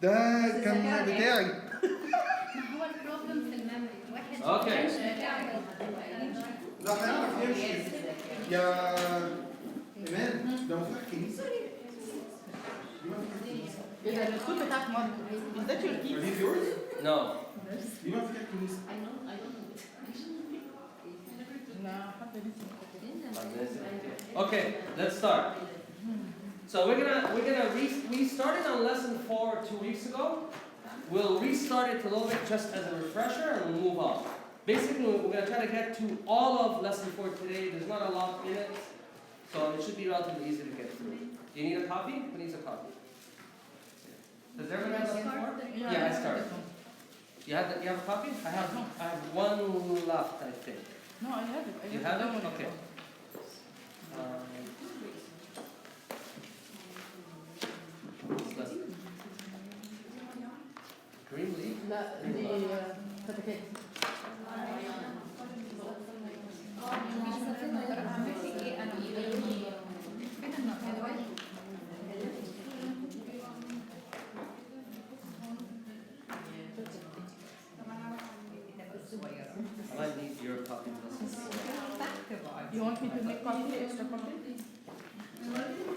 ده كان بتاعي. هو البروبلم في الميموري واحد اوكي لا هيعرف يمشي يا إيمان ده مفتاح كنيسة. ايه ده الكود بتاعك مارك؟ Is that your key? Are these yours؟ no دي مفتاح كنيسة. لا حتى okay let's start so we started on lesson 4 2 weeks ago. We'll restart it a little bit just as a refresher and we'll move on. Basically, we're going to try to get to all of lesson 4 today. There's not a lot in it, so it should be relatively easy to get through. Do you need a copy? Who needs a copy? Does everyone have lesson 4? Yeah, I started. You have a copy? I have one left, I think. No, I have it. You have it? Okay. Green leaf? لا دي فتكات. I might need your copy. You want me to make copy, extra copy?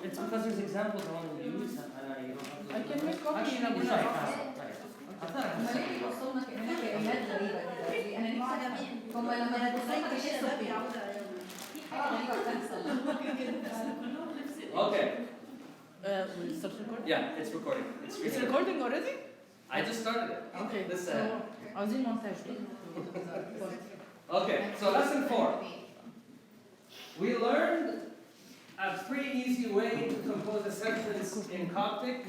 It's because there's examples I want to use and you don't have to. I can make copy. Actually, no, sorry. I thought I was saying. Okay. Will start recording? Yeah, it's recording. It's recording already? I just started it. Okay. This, عاوزين مونتاج. Okay, so lesson 4. We learned a pretty easy way to compose a sentence in Coptic,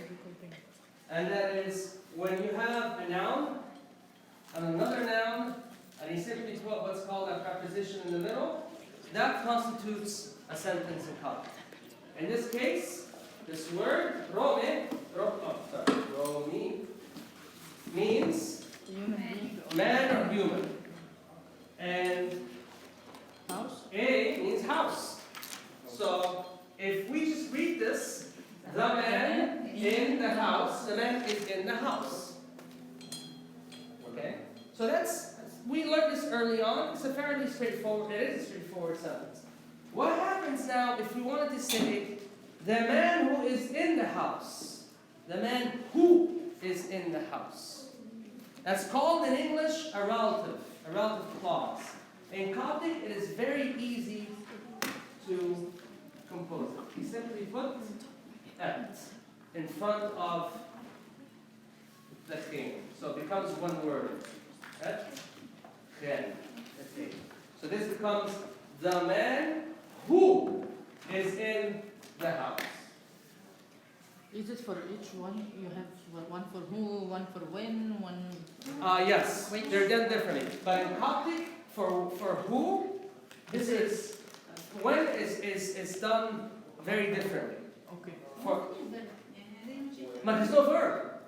and that is when you have a noun and another noun, and you simply put what's called a preposition in the middle, that constitutes a sentence in Coptic. In this case, this word, romi, means Human being. man or human. And House? A means house. So if we just read this, the man in the house, the man is in the house. Okay? So we learned this early on. It's a fairly straightforward, it is a straightforward sentence. What happens now if we wanted to say, the man who is in the house? The man who is in the house. That's called in English a relative clause. In Coptic, it is very easy to compose it. You simply put et in front of the king. So it becomes one word. Et, chen, et. So this becomes the man who is in the house. Is it for each one? You have one for who, one for when, one... Yes, they're done differently. But in Coptic, for who, this is, when is done very differently. Okay. But there's no verb.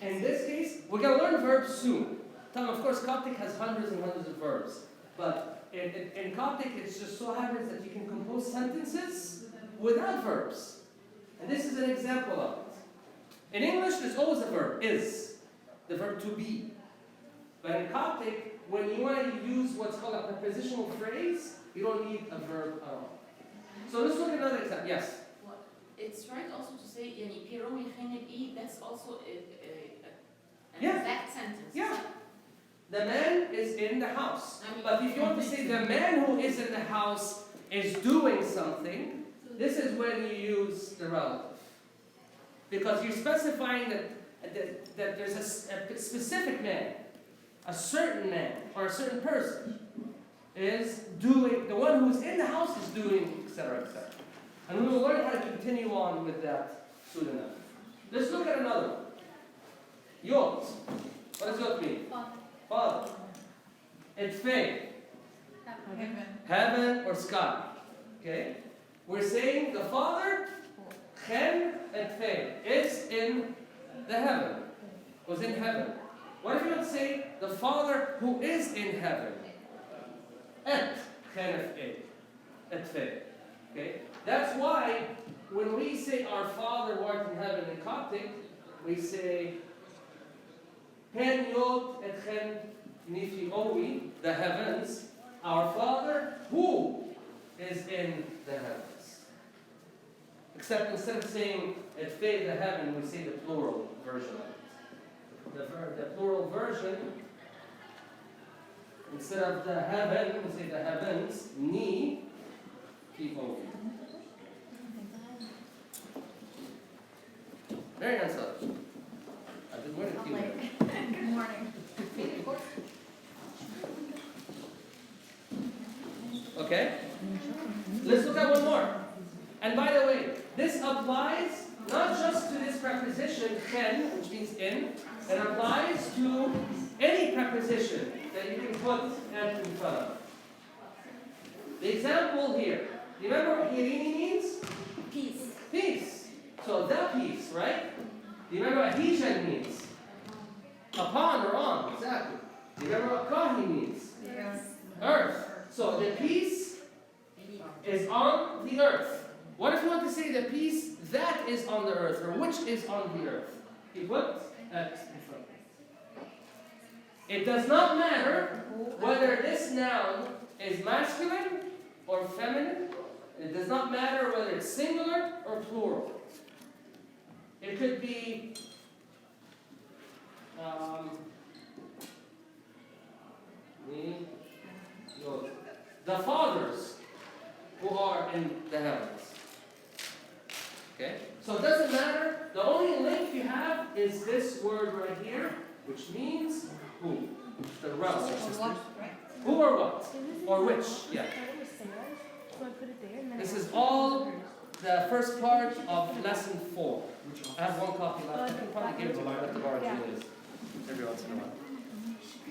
In this case, we're going to learn verbs soon. Of course, Coptic has hundreds and hundreds of verbs. But in Coptic, it just so happens that you can compose sentences without verbs. And this is an example of it. In English, there's always a verb, is, the verb to be. But in Coptic, when you want to use what's called a prepositional phrase, you don't need a verb at all. So let's look at another example. Yes? It's right also to say, يعني Piromi Kheneb, that's also an Yeah. exact sentence. Yeah. The man is in the house. But if you want to say the man who is in the house is doing something, this is when you use the relative. Because you're specifying that there's a specific man, a certain man, or a certain person is doing, the one who's in the house is doing, etc., etc. And we will learn how to continue on with that soon enough. Let's look at another one. Yot. What does yot mean? Father. Etfei. Heaven or sky. Okay? We're saying the Father, Chen Etfei, is in the heaven. Was in heaven. What if you would say the Father who is in heaven? Et Chen Etfei. Okay? That's why when we say our Father who art in heaven in Coptic, we say Pen Yod Etchen Nifioi, the heavens, our Father who is in the heavens. Except instead of saying Etfe, the heaven, we say the plural version of it. The plural version, instead of the heaven, we say the heavens, Ni Fioi. Very nice. I've been waiting for you. Good morning. Okay? Let's look at one more. And by the way, this applies not just to this preposition, ken, which means in, it applies to any preposition that you can put and in front of. The example here, do you remember what Irini means? Peace. Peace. So the peace, right? Do you remember what Hishan means? Upon or on, exactly. Do you remember what Kahi means? Yes. Earth. So the peace is on the earth. What if you want to say the peace that is on the earth, or which is on the earth? You put X in front. It does not matter whether this noun is masculine or feminine. It does not matter whether it's singular or plural. It could be the fathers who are in the heavens. Okay? So it doesn't matter. The only link you have is this word right here, which means who. The realm. Who or what? Or which. Yeah. This is all the first part of lesson 4. I have one copy left. I can probably give it to you. I have to borrow Julia's every once in a while.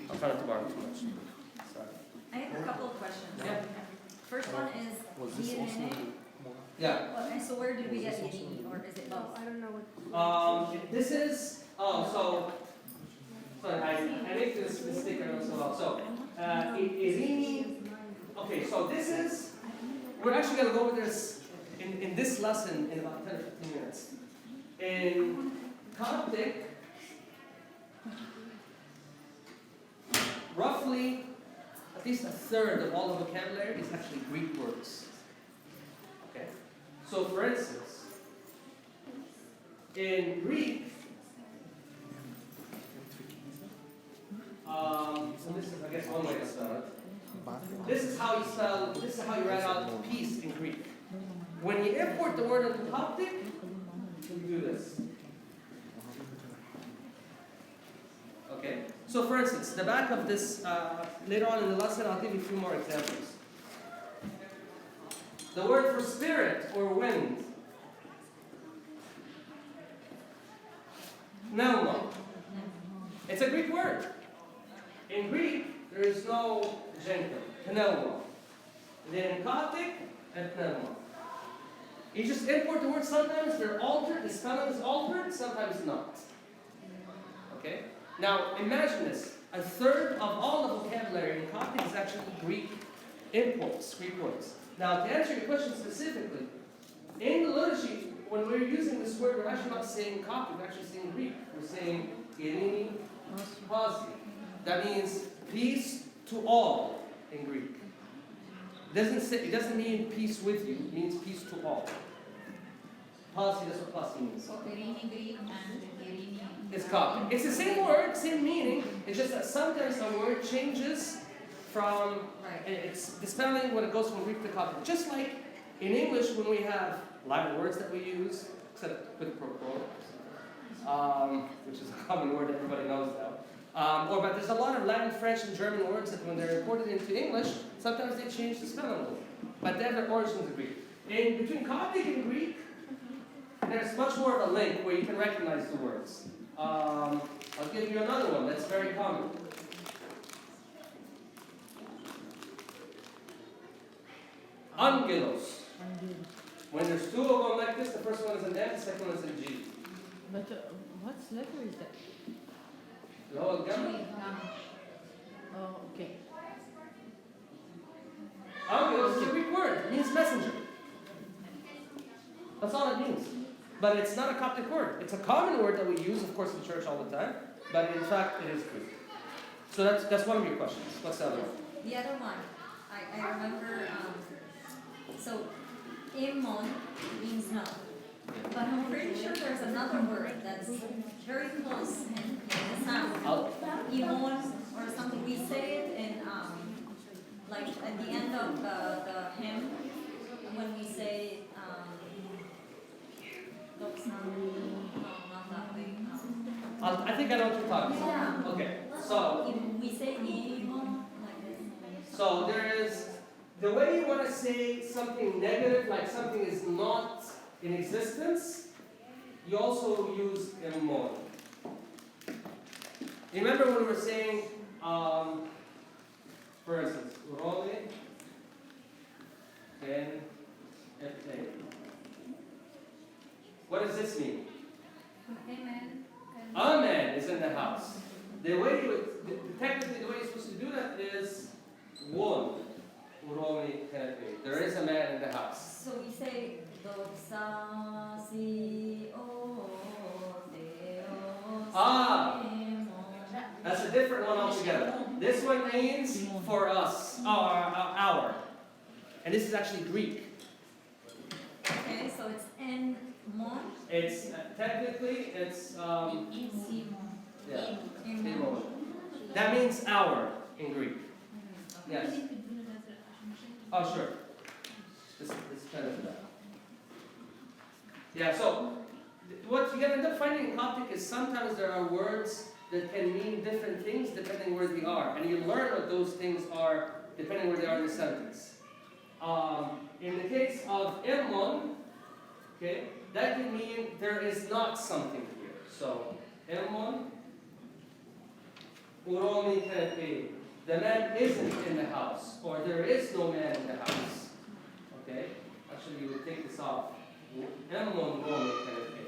I'll try not to borrow too much. Sorry. I have a couple of questions. Yeah. First one is DNA. Yeah. Well, and so where did we get DNA, or is it both? I don't know what. This is, sorry, I make this mistake every once in a while. So, Irini, okay, so this is, we're actually going to go over this in this lesson in about 10 or 15 minutes. In Coptic, roughly, at least a third of all the vocabulary is actually Greek words. Okay? So, for instance, in Greek, so this is, I guess, one way to spell it. This is how you write out peace in Greek. When you import the word into Coptic, you do this. Okay? So, for instance, the back of this, later on in the lesson, I'll give you a few more examples. The word for spirit or wind. Pneuma. It's a Greek word. In Greek, there is no genitive. Pneuma. Then in Coptic, and pneuma. You just import the word, sometimes they're altered, the spelling is altered, sometimes not. Okay? Now, imagine this. A third of all the vocabulary in Coptic is actually Greek imports, Greek words. Now, to answer your question specifically, in the liturgy, when we're using this word, we're actually not saying Coptic, we're actually saying Greek. We're saying Irini Pasi. That means peace to all in Greek. It doesn't mean peace with you, it means peace to all. Pasi, that's what Pasi means. So Irini Greek and Irini. It's Coptic. It's the same word, same meaning. It's just that sometimes a word changes from it's the spelling when it goes from Greek to Coptic. Just like in English when we have Latin words that we use, except quid pro quo, which is a common word that everybody knows now. But there's a lot of Latin, French, and German words that when they're imported into English, sometimes they change the spelling a little. But they have their origins in Greek. In between Coptic and Greek, there's much more of a link where you can recognize the words. I'll give you another one that's very common. Angelos. When there's two of them like this, the first one is an F, the second one is a G. But what letter is that? Lower gamma. Oh, okay. Angelos is a Greek word. It means messenger. That's all it means. but it's not a Coptic word. It's a common word that we use, of course, in church all the time, but in fact, it is Greek. So that's one of your questions. What's the other one? The other one, I remember, so, Imon means no. But I'm pretty sure there's another word that's very close in the sound. Imon or something. We say it in, like at the end of the hymn, when we say, no, not that way. I think I know what you're talking about. Yeah. Okay, so We say Imon like this. so there is the way you want to say something negative, like something is not in existence, you also use emon. Remember when we were saying, for instance, urole, then etle. What does this mean? Amen. Amen is in the house. The way technically the way you're supposed to do that is one. There is a man in the house. So we say doxa si o deos. That's a different one altogether. This one means for us, our. And this is actually Greek. Okay, so it's en mon. It's technically it's yeah. Imon. That means our in Greek. Yes. Oh sure. This kind of that. Yeah. So what you end up finding in Coptic is sometimes there are words that can mean different things depending where they are, and you learn what those things are depending where they are in the sentence. In the case of Imon, okay, that can mean there is not something here. So Imon, uromi tepe. The man isn't in the house, or there is no man in the house. Okay? Actually, you would take this off. Imon uromi tepe.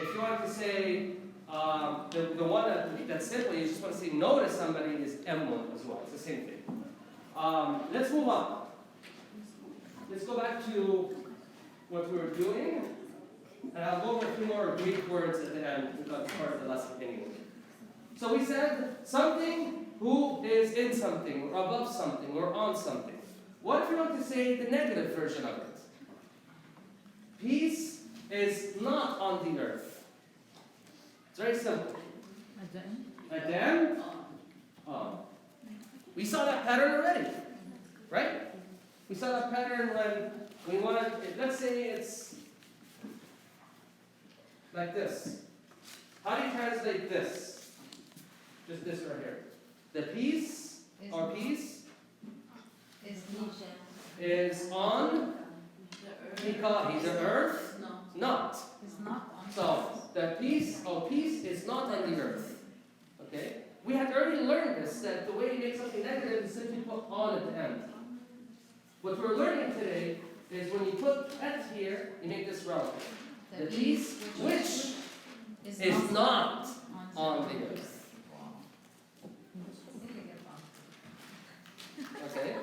If you want to say the one that's simple, you just want to say no to somebody is Imon as well. It's the same thing. Let's move on. Let's go back to what we were doing. And I'll go over a few more Greek words at the end, because it's part of the lesson anyway. So we said something who is in something, or above something, or on something. What if we want to say the negative version of it? Peace is not on the earth. It's very simple. At the end? We saw that pattern already, right? We saw that pattern when we want to, let's say it's like this. How do you translate this? Just this right here. The peace, or peace, is on the earth, not. So, the peace, or peace is not on the earth. Okay? We had already learned this, that the way you make something negative is simply put on at the end. What we're learning today is when you put at here, you make this relative. The peace which is not on the earth. Okay?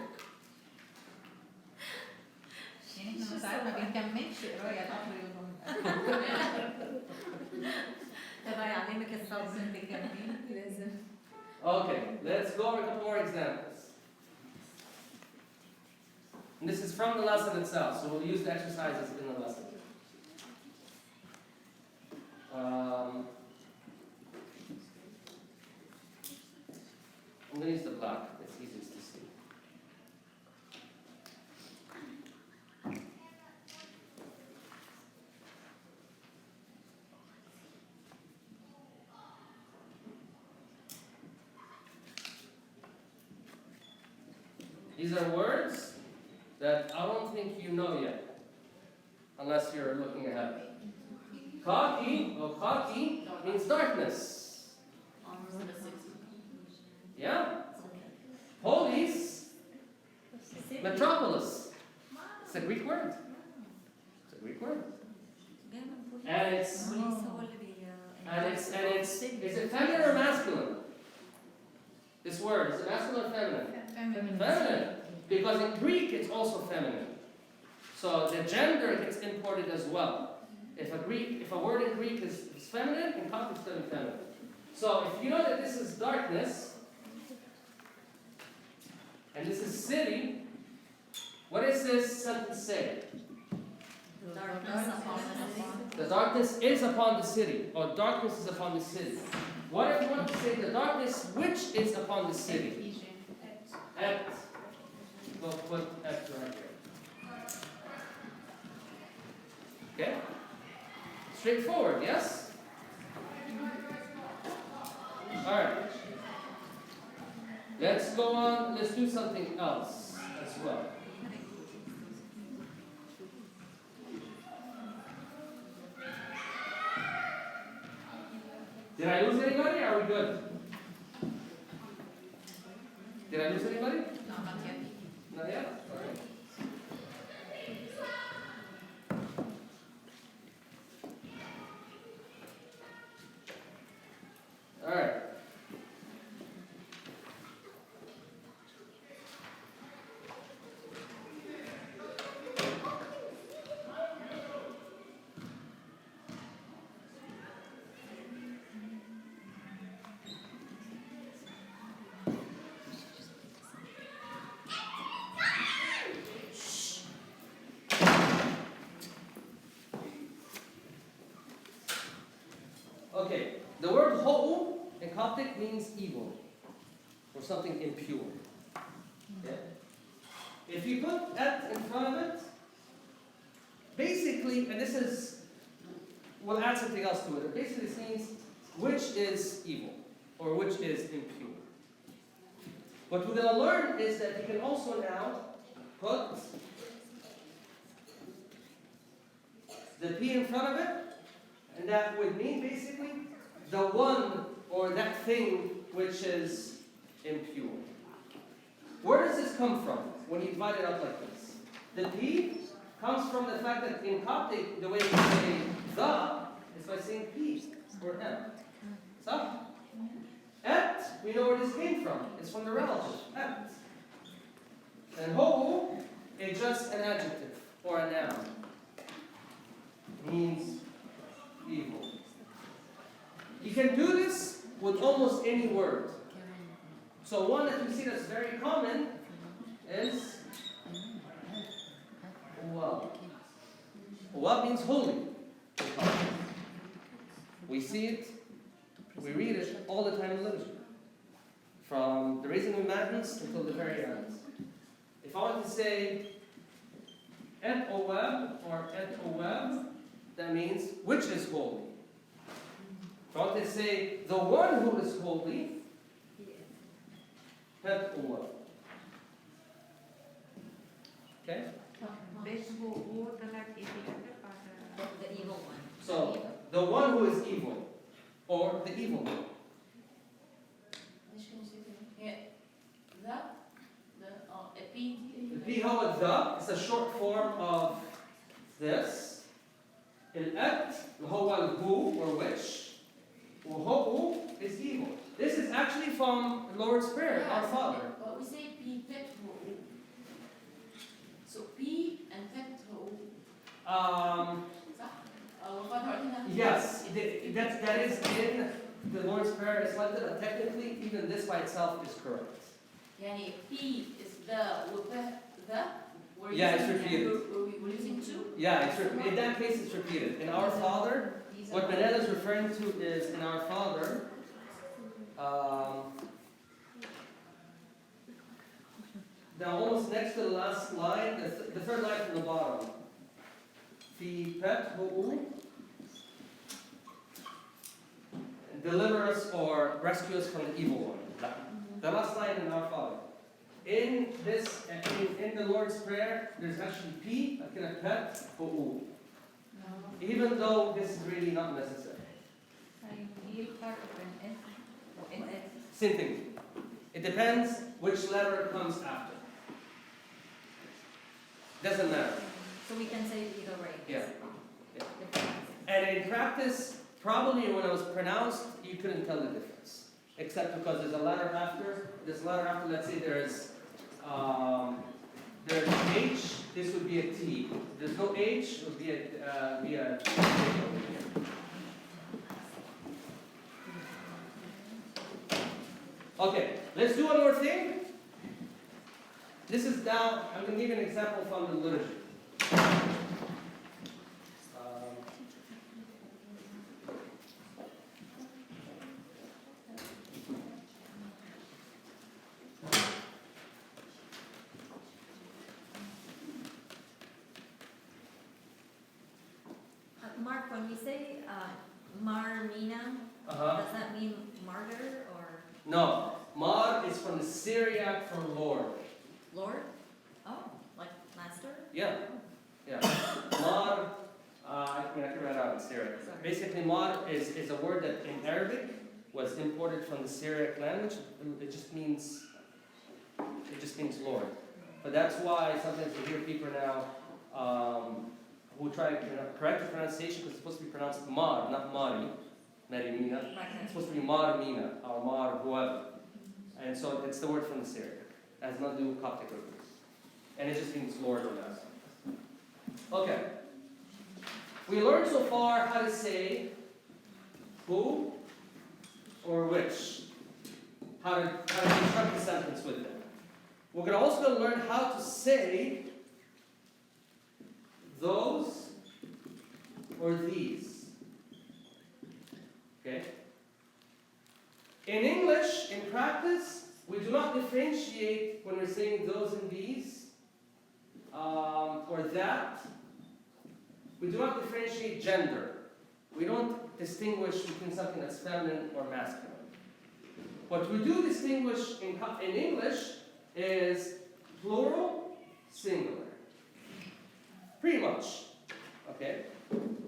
Okay, let's go over a couple more examples. And this is from the lesson itself, so we'll use the exercises in the lesson. I'm going to use the black, it's easiest to see. These are words that I don't think you know yet, unless you're looking ahead. Kaki means darkness. Yeah? Polis, metropolis. It's a Greek word. It's a Greek word. And it's is it feminine or masculine? This word, is it masculine or feminine? Feminine. Because in Greek it's also feminine. So the gender gets imported as well. If a word in Greek is feminine, in Coptic it's going to be feminine. So if you know that this is darkness, and this is city, what does this sentence say? Darkness upon the city. The darkness is upon the city, or darkness is upon the city. What if you want to say the darkness which is upon the city? Et. We'll put et right here. Okay? Straightforward, yes? Alright. Let's go on, let's do something else as well. Did I lose anybody? Are we good? Did I lose anybody? No, not yet. Not yet? Alright. Alright. Okay, the word ho'u in Coptic means evil, or something impure. Okay? If you put et in front of it, basically, and this is, we'll add something else to it, it basically means which is evil, or which is impure. What we're going to learn is that you can also now put the P in front of it, and that would mean basically the one or that thing which is impure. Where does this come from when you divide it up like this? The P comes from the fact that in Coptic, the way we say the is by saying P or M. So, et, we know where this came from. It's from the relative, et. And ho is just an adjective or a noun. Means evil. You can do this with almost any word. So one that we see that's very common is uwa. Uwa means holy. We see it, we read it all the time in literature. From the raising of mountains until the very end. If I want to say et oweb or et oweb, that means which is holy. If I want to say the one who is holy, et oweb. Okay? The evil one. So, the one who is evil, or the evil one. Yeah. A P. The P how the is a short form of this. El et, هو who or which, وهو is evil. This is actually from the Lord's Prayer, our Father. But we say P pet ho. So P and pet ho. Yes, that is in the Lord's Prayer is selected, but technically even this by itself is correct. Yani P is the, the. Yeah, it's repeated. We're using two. Yeah, in that case it's repeated. In Our Father, what Manella is referring to is in Our Father, now almost next to the last line, the third line from the bottom. Fi pet ho'u, deliver us or rescue us from the evil one. The last line in Our Father. In this, in the Lord's Prayer, there's actually P, a pet ho'u. Even though this is really not necessary. Same thing. It depends which letter comes after. Doesn't matter. So we can say it either way. Yeah. And in practice, probably when it was pronounced, you couldn't tell the difference. Except because there's a letter after. This letter after, let's say there's there's H, this would be a T. If there's no H, it would be a T. Okay, let's do one more thing. This is now, I'm going to give you an example from the liturgy. Mark, when we say Marmina, does that mean martyr or No, Mar is from the Syriac for Lord. Lord? Oh, like master? Yeah, yeah. Mar, I can write out in Syriac. Basically, Mar is a word that in Arabic was imported from the Syriac language. It just means Lord. But that's why sometimes you hear people now who try to correct the pronunciation because it's supposed to be pronounced Mar, not Mari, Marimina. It's supposed to be Marmina or Mar, whoever. And so it's the word from the Syriac. It has nothing to do with Coptic Orthodox. And it just means Lord or Master. Okay. We learned so far how to say who or which. How to construct a sentence with them. We're going to also learn how to say those or these. Okay? In English, in practice, we do not differentiate when we're saying those and these, or that. We do not differentiate gender. We don't distinguish between something that's feminine or masculine. What we do distinguish in English is plural, singular. Pretty much. Okay?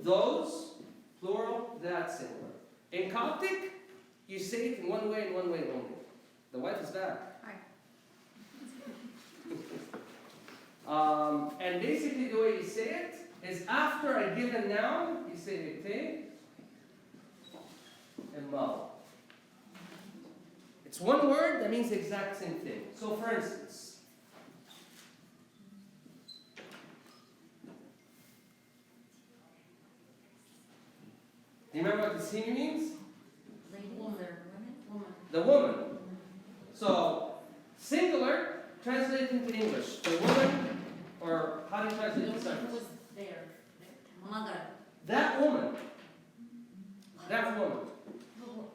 Those, plural, that, singular. In Coptic, you say it in one way and one way only. The wife is back. Hi. And basically the way you say it is after a given noun, you say te and mal. It's one word that means the exact same thing. So for instance, do you remember what the senior means? Ladies or women? The woman. So, singular, translate into English. The woman, or how do you translate the sentence? was there. Mother. That woman. That woman.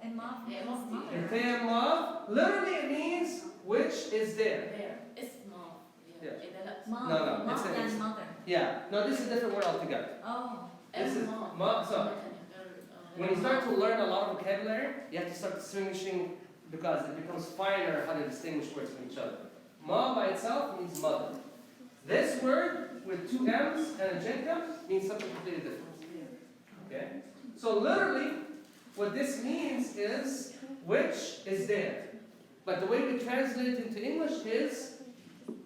Emma Yeah, means must be. mother. Itema, literally it means which is there. There. اسمه. Yeah. إذا لا. Mom, No, no, mom it's a- and mother. Yeah, no, this is a different word altogether. Oh. This is اسمه. so when you start to learn a lot of vocabulary, you have to start distinguishing because it becomes finer how to distinguish words from each other. Ma by itself means mother. This word with two M's and a jenka means something completely different. Okay? So literally, what this means is which is there. But the way we translate it into English is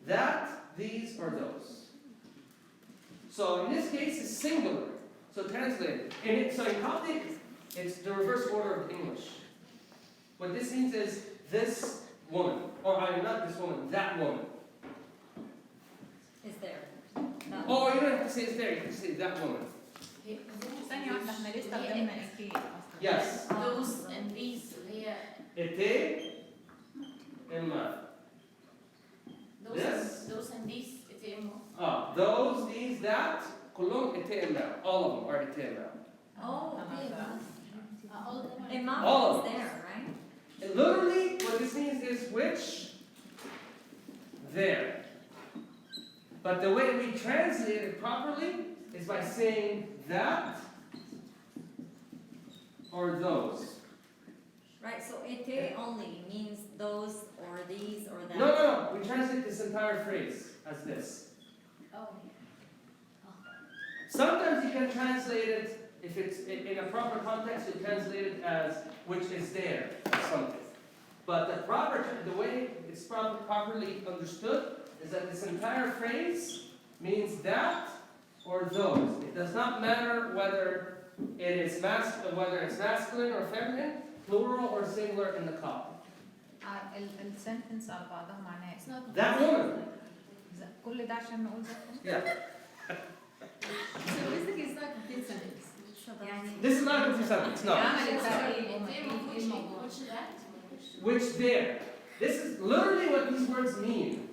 that, these, or those. So in this case, it's singular. So translate it. So in Coptic, it's the reverse order of English. What this means is this woman, or not this woman, that woman. Is there. That Oh, you don't have to say it's there, you can say that woman. ثانية واحدة احنا لسه قدامنا ايه اصلا. Yes. Those and these اللي هي Ete, Emma. This? those and these إتيمو. Those, these, that, كلهم ete Emma. All of them are ete Emma. Oh, all of them are- Emma All of is them. there, right? And literally, what this means is which, there. But the way we translate it properly is by saying that or those. Right, so ete only means those or these or that. No. We translate this entire phrase as this. Oh. Sometimes you can translate it, if it's in a proper context, you translate it as which is there or something. But the way it's properly understood is that this entire phrase means that or those. It does not matter whether it's masculine or feminine, plural or singular in the Coptic. السنتنس على بعضها معناها It's not That woman. كل ده عشان نقول ده؟ Yeah. So basically it's not a complete sentence. يعني This is not a complete sentence, no. Which that? Which there. This is literally what these words mean.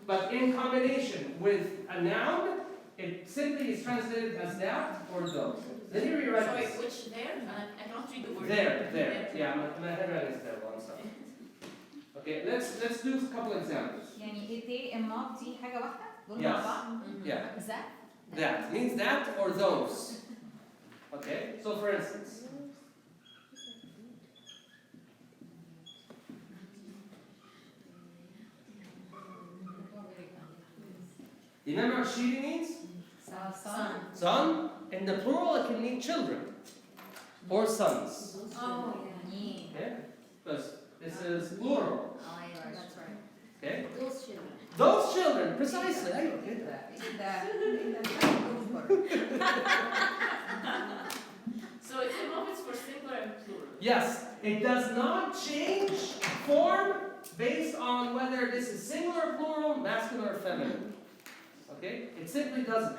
But in combination with a noun, it simply is translated as that or those. Let me rewrite Sorry, this. which there? I cannot read the word. There. Yeah, my handwriting is terrible, I'm sorry. Okay, let's do a couple examples. يعني إيه إمام دي حاجة واحدة؟ دول Yes. مع بعض؟ Yeah. Is that? That means that or those. Okay, so for instance, you remember what shiri means? Son. Son. In the plural, it can mean children or sons. Oh, يعني. Okay, because this is plural. أيوة that's right. Okay, Those children. those children, precisely. I don't get that. So it's imam for singular and plural. Yes, it does not change form based on whether this is singular or plural, masculine or feminine. Okay? It simply doesn't.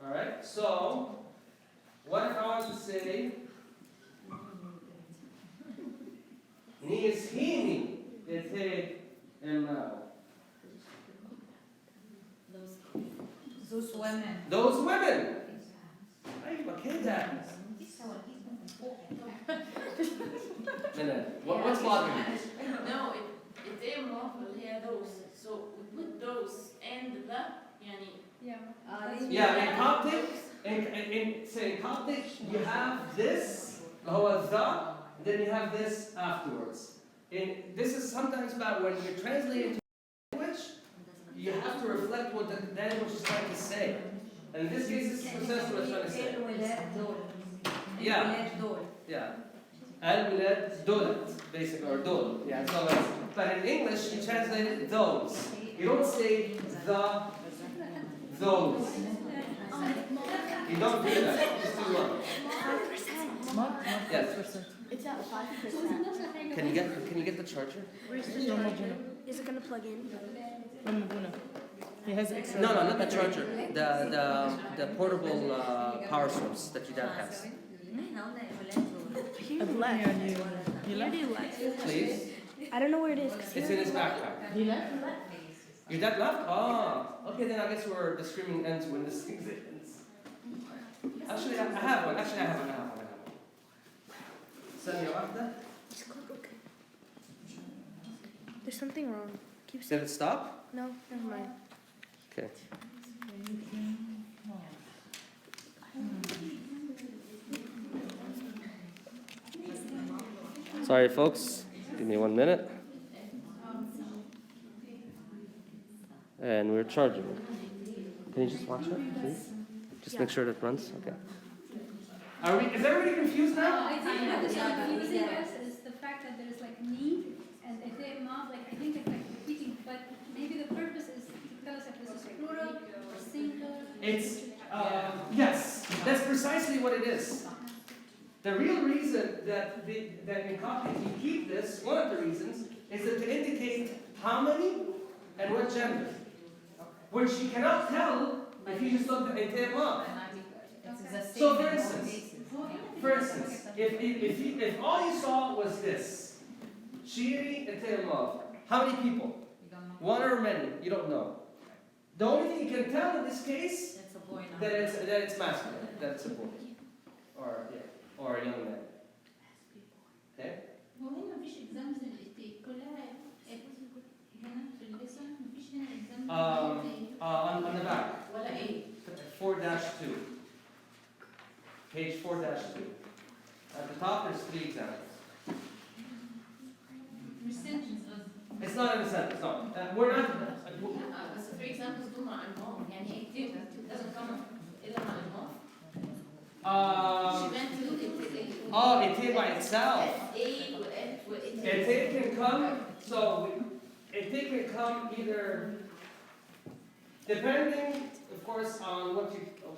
Alright, so what if I want to say Ni is hini, ete emao. Those women. Those women. أيوة كده. What's bothering you? No, it's imam here those. So we put those and the يعني. Yeah. Yeah, in Coptic, in Coptic, you have this, هو the, then you have this afterwards. This is sometimes bad when you translate into language, you have to reflect what the language is trying to say. And in this case, this is precisely what it's trying to say. الولاد دول. Yeah. الولاد دول. Yeah. الولاد دولت, basically, or dol. Yeah, so that's, but in English, you translate it those. You don't say the, those. You don't do that. It's too long. Yes. It's at 5%. Can you get the charger? Where's the charger? Is it gonna plug in? He has extra. No, not the charger. The portable power source that your dad has. إحنا قلنا الولاد دول. I've left. He left? Please. I don't know where it is. 'Cause It's in his backpack. He left? Your dad left? Oh. Okay, then I guess where the screaming ends when this thing ends. Actually, I have one. I have one. ثانية واحدة. Just click OK. There's something wrong. Keep Did it stop? No, never mind. Okay. Sorry, folks. Give me 1 minute. And we're charging. Can you just watch it, please? Just make sure that it runs. Okay. Is everybody confused now? I think what is confusing us is the fact that there's like me and if not, like I think it's like repeating, but maybe the purpose is to tell us if this is plural or singular. It's, yes, that's precisely what it is. The real reason that in Coptic you keep this, one of the reasons, is that to indicate how many and what gender. Which you cannot tell if you just look at a up. So for instance, if all you saw was this, Shiri and love, how many people? One or many? You don't know. The only thing you can tell in this case It's a boy now. that it's masculine, that it's a boy, or a young man. Okay. هو هنا مفيش exams للإتي كلها هنا في الليسون مفيش هنا exams. On the back, ولا إيه؟ 4-2. Page 4-2. At the top, there's 3 examples. It's not in a sentence, no. We're not. بس for examples دول مع imam يعني it doesn't come إلا مع imam. She meant to It by itself. A و It can come, so it can come either, depending, of course, on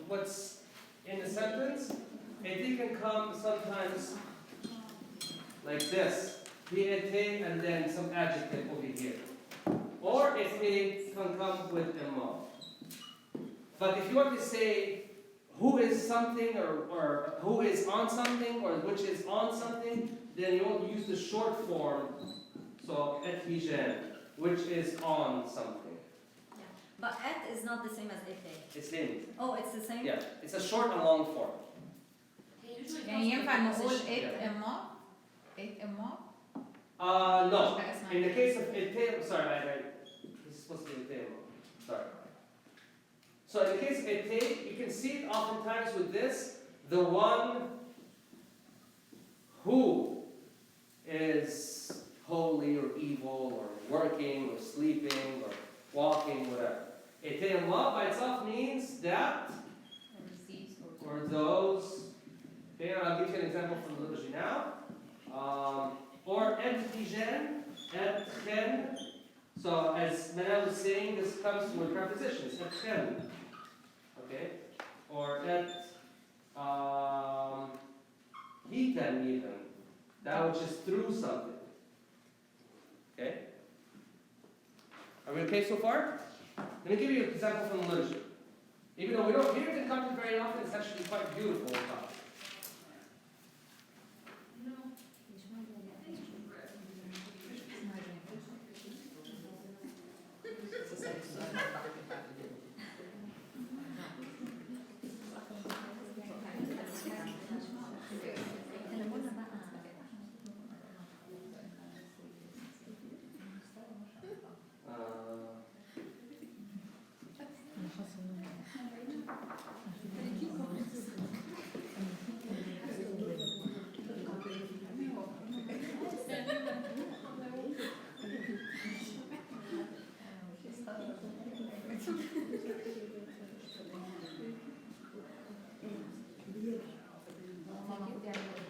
what's in the sentence. It can come sometimes like this, and then some adjective over here. or if it can come with imma. But if you want to say who is something or who is on something or which is on something, then you won't use the short form, so et hijan, which is on something. Yeah. But et is not the same as ete. It's in. Oh, it's the same? Yeah, it's a short and long form. يعني ينفع نقول it إما it إما No. In the case of ete, sorry, it's supposed to be ete. Sorry. So in the case of ete, you can see it oftentimes with this, the one who is holy or evil or working or sleeping or walking, whatever. Ete Allah by itself means that or those. Okay, I'll give you an example from the liturgy now. Or et hijen, et chen. So as Manel was saying, this comes with prepositions. Et chen. Okay? Or et hitan even. That which is through something. Okay? Are we okay so far? Let me give you an example from the liturgy. Even though we don't hear it in Coptic very often, it's actually quite beautiful in Coptic.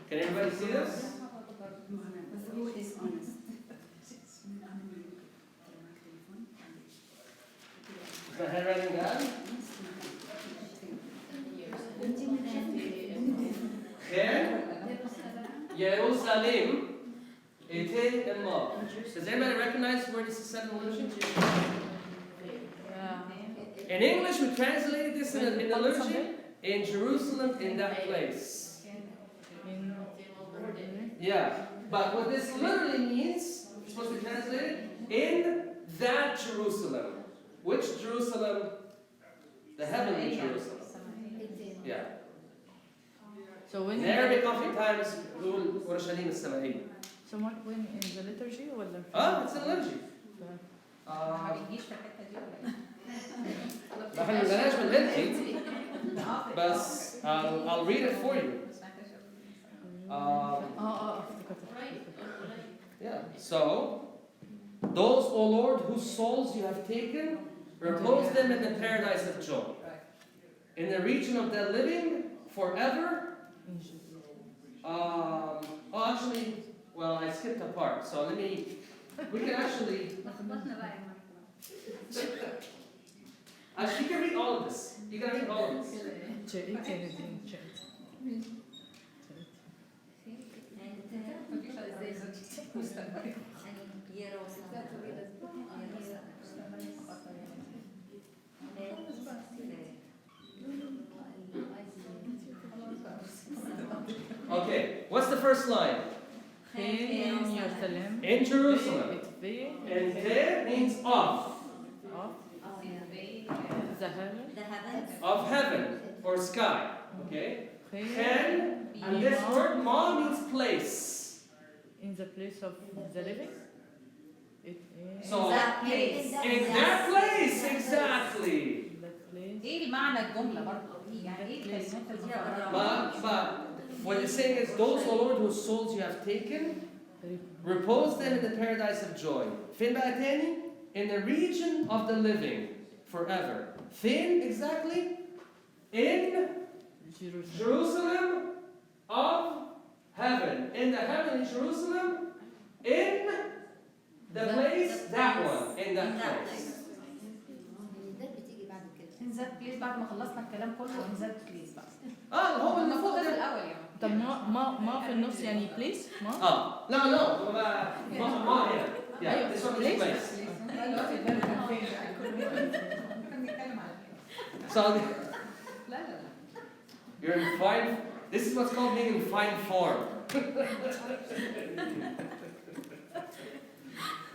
Can everybody see this? Who is honest? Is my handwriting bad? Ken Jerusalem ete imma. Does anybody recognize where this is said in the liturgy? In English, we translated this in the liturgy in Jerusalem, in that place. Yeah, but what this literally means, it's supposed to be translated, in that Jerusalem. Which Jerusalem? The heavenly Jerusalem. Yeah. So when In Arabic, oftentimes, نقول أورشليم السمائية. So when in the liturgy ولا؟ It's in the liturgy. ما بيجيش في الحتة دي ولا إيه؟ ما بنلاقيش بالهندي بس I'll read it for you. Yeah. So, those, O Lord, whose souls you have taken, repose them in the paradise of joy. In the region of the living, forever. Actually, well, I skipped a part, so we can actually, you can read all of this. You can read all of this. Okay, what's the first line? In Jerusalem. And te means of. The heavens. Of heaven or sky. Okay? Chen, and this word ma means place. In the place of the living? It is So, That place. in that place, exactly. that place. ايه المعنى الجملة برضه؟ يعني ايه الكلمات المفرغة؟ But what it's saying is, those, O Lord, whose souls you have taken, repose them in the paradise of joy. Fin ba'atani? In the region of the living, forever. Fin, exactly? In Jerusalem of heaven. In the heavenly Jerusalem, in the place, that one, in that place. in that place بعد ما خلصنا الكلام كله in that place بقى. هو المفروض ده في المفروض الأول يعني. طب ما في النص يعني place ما؟ لا ما هنا. Yeah, this one is place. دلوقتي البلد فين؟ So لا لا لا. you're in fine. This is what's called being in fine form.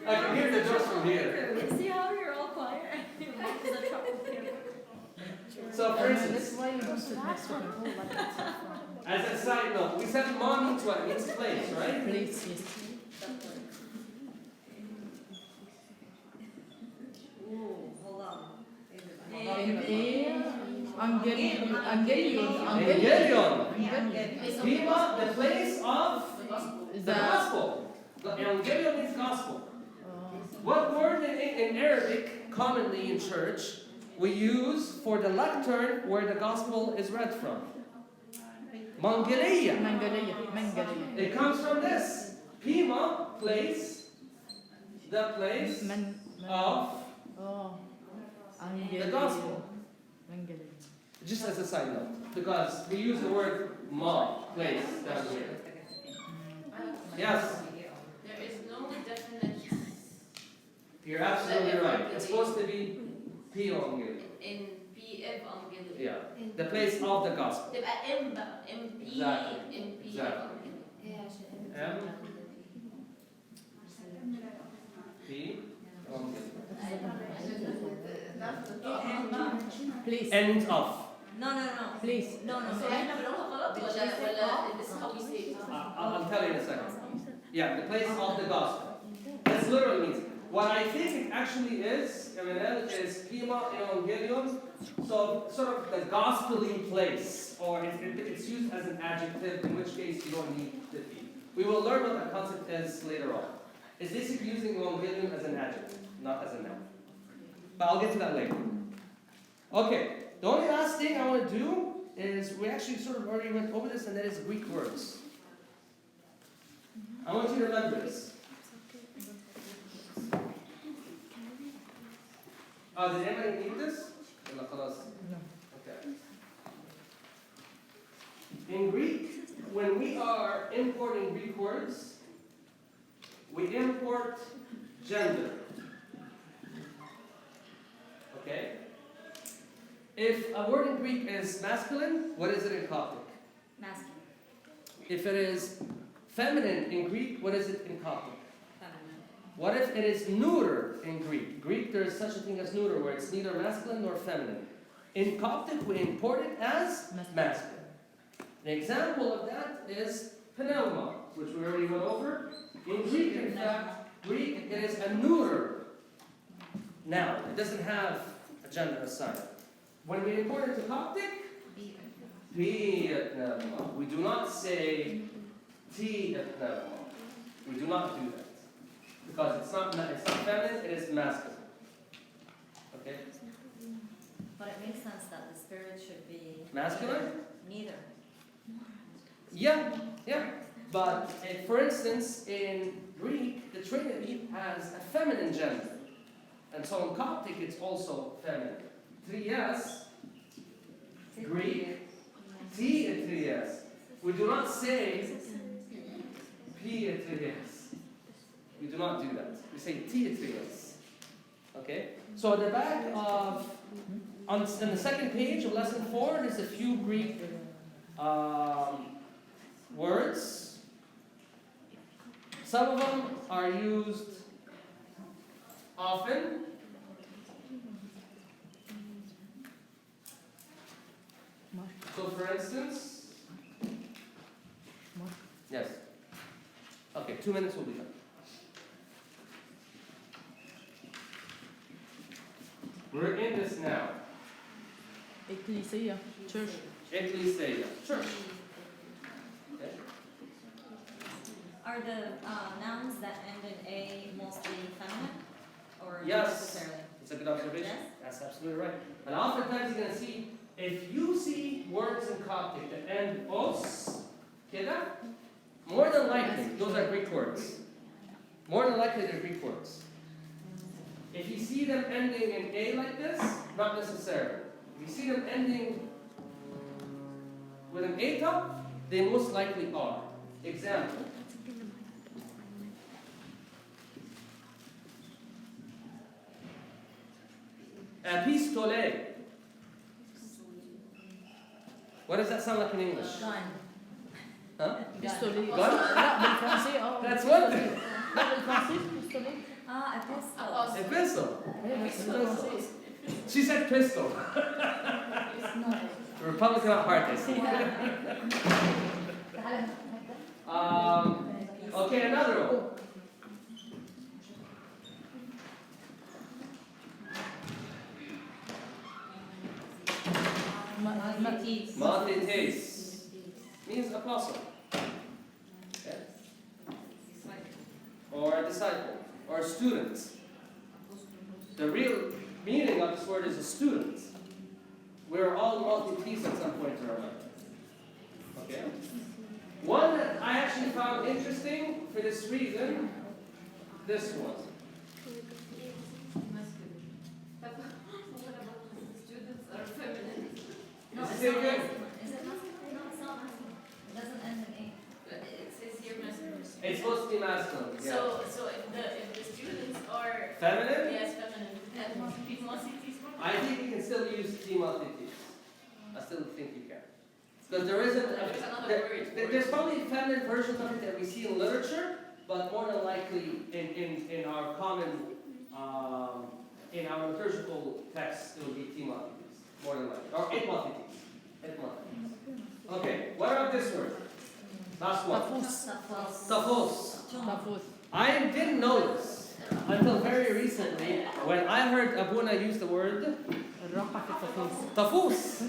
I can hear the jokes from here. See how you're all quiet? It's a trouble. So for That's instance, why you don't sit next to her. Oh, like that's as a side note, we said ma means what? It means place, right? Please, yes. Ooh, hold on. Angelion. Evangelion. It's Pima, the place of the The gospel. The Evangelion means gospel. oh, What word in Arabic, commonly in church, we use for the lectern where the gospel is read from? Mangalia. Mangalia. It comes from this. Pima, place, the place of Oh, the gospel. Mangalia. Just as a side note, because we use the word ma, place, down here. Yes, There is no definite you're absolutely right. It's supposed to be Piongi. in PF أنجلي. Yeah, the place of the gospel. تبقى M بقى MP Exactly. MP Exactly. M P Please, end of. No. please. No. So احنا بنقولها غلط ولا this is how we say it. I'll tell you in a second. Yeah, the place of the gospel. That's literally means. What I think it actually is, Emmanuel, is Pima Evangelion, so sort of the gospel-y place, or it's used as an adjective, in which case you don't need the P. We will learn what that concept is later on. It's basically using Evangelion as an adjective, not as a noun. But I'll get to that later. Okay, the only last thing I want to do is, we actually sort of already went over this, and that is Greek words. I want you to remember this. Oh, did anybody need this? No. Okay. In Greek, when we are importing Greek words, we import gender. Okay? If a word in Greek is masculine, what is it in Coptic? Masculine. If it is feminine in Greek, what is it in Coptic? Feminine. What if it is neuter in Greek? Greek, there is such a thing as neuter, where it's neither masculine nor feminine. In Coptic, we import it as masculine. An example of that is pneuma, which we already went over. In Greek, in fact, Greek, it is a neuter noun. It doesn't have a gender assigned. When we import it to Coptic, pneuma. We do not say pneuma. We do not do that. Because it's not feminine, it is masculine. Okay? But it makes sense that the spirit should be Masculine? neither. Yeah. But for instance, in Greek, the Trinity has a feminine gender. And so in Coptic, it's also feminine. Trias, Greek, Trias. We do not say Trias. We do not do that. We say Trias. Okay? So at the back of, on the second page of lesson 4, there's a few Greek words. Some of them are used often. So for instance, yes. Okay, 2 minutes will be done. We're in this now. Ecclesia, church. Ecclesia, church. Okay. Are the nouns that end in A mostly feminine? Or not Yes. necessarily? It's a good observation. Yes. That's absolutely right. And oftentimes you're going to see, if you see words in Coptic that end os, keda, more than likely, those are Greek words. More than likely, they're Greek words. If you see them ending in A like this, not necessarily. If you see them ending with an eta, they most likely are. Example. Epistole. What does that sound like in English? Gun. Huh? Pistolet. Gun? لا بالفرنسي That's what? لا بالفرنسي pistolet. Epistle. Epistle. إيه بس بالفرنسي. She said pistol. No. Republican at heart, I see. Okay, another one. Matis. Mathetes means apostle. Okay. Or a disciple. Or a student. The real meaning of this word is a student. We're all Mathetes at some point in our life. Okay? One that I actually found interesting for this reason, this one. Students are feminine. No, Is it's it not good? masculine. Is it masculine? No, it's not masculine. It doesn't end in A. But it says here masculine. It's supposed to be masculine. Yeah. So if the students are Feminine? yes feminine and Mathetes. I think you can still use Mathetes. I still think you can. Because there isn't. There's another word. There's probably feminine versions of it that we see in literature, but more than likely in our common, in our liturgical text, it will be Mathetes. More than likely. Or Mathetes. Okay, what about this word? Last one. Taphos. Tafut. I didn't know this until very recently when I heard Abuna use the word الراحة في التفوس. tafus.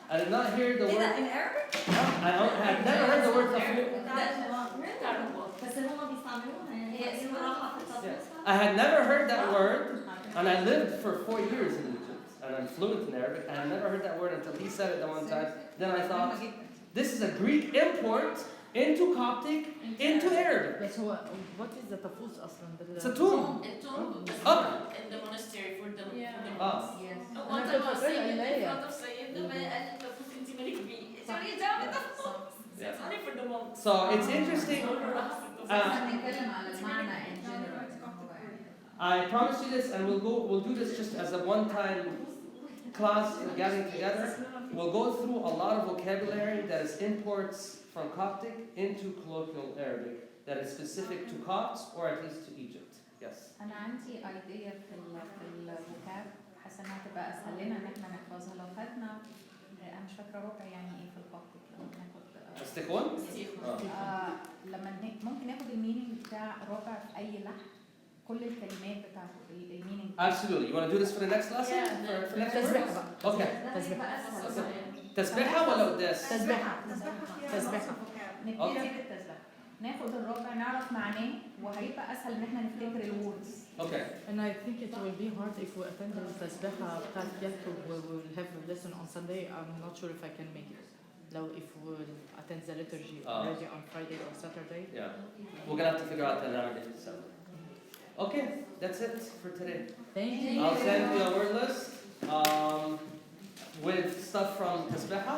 I did not hear the إيه ده word. in Arabic؟ I had never heard the word tafus. بس هما بيستعملوها يعني هي اسمها راحة في التطبيق. I had never heard that word, and I lived for 4 years in Egypt, and I'm fluent in Arabic, and I never heard that word until he said it the one time. Then I thought, this is a Greek import into Coptic, into Arabic. بس هو what is the تفوس أصلا؟ It's a tomb. And tomb Up. in the monastery for the Yeah. Ah. Yes. One time I was saying in front of Sayyid the man قال تفوس انت مالك بيه. It's only a job It's only for the monks. So it's interesting. هنتكلم على المعنى in general. I promise you this, and we'll do this just as a one-time class gathering together. We'll go through a lot of vocabulary that is imports from Coptic into colloquial Arabic that is specific to Copts or at least to Egypt. Yes. أنا عندي idea في الفوكاب حاسة إنها تبقى أسهل لنا إن إحنا نحفظها لو خدنا أنا مش فاكرة ربع يعني إيه في الكوبتيك لما ناخد Stick one? لما ممكن ناخد المينينج بتاع ربع في أي لحن كل الكلمات بتاعت المينينج. Absolutely. You want to do this for the next lesson? For next تسبيحة word? بقى. Okay. تسبيحة. تسبيحة ولا قداس؟ تسبيحة. تسبيحة. نبتدي بالتسبيحة. ناخد الربع نعرف معناه وهيبقى أسهل إن إحنا نفتكر الوردز. Okay. And I think it will be hard if we attend the تسبيحة بتاعت ياتو we will have a lesson on Sunday. I'm not sure if I can make it. لو if we will attend the liturgy already on Friday or Saturday. Yeah. We're gonna have to figure out the language itself. Okay, that's it for today. Thank you. I'll send you a word list with stuff from Tasbeha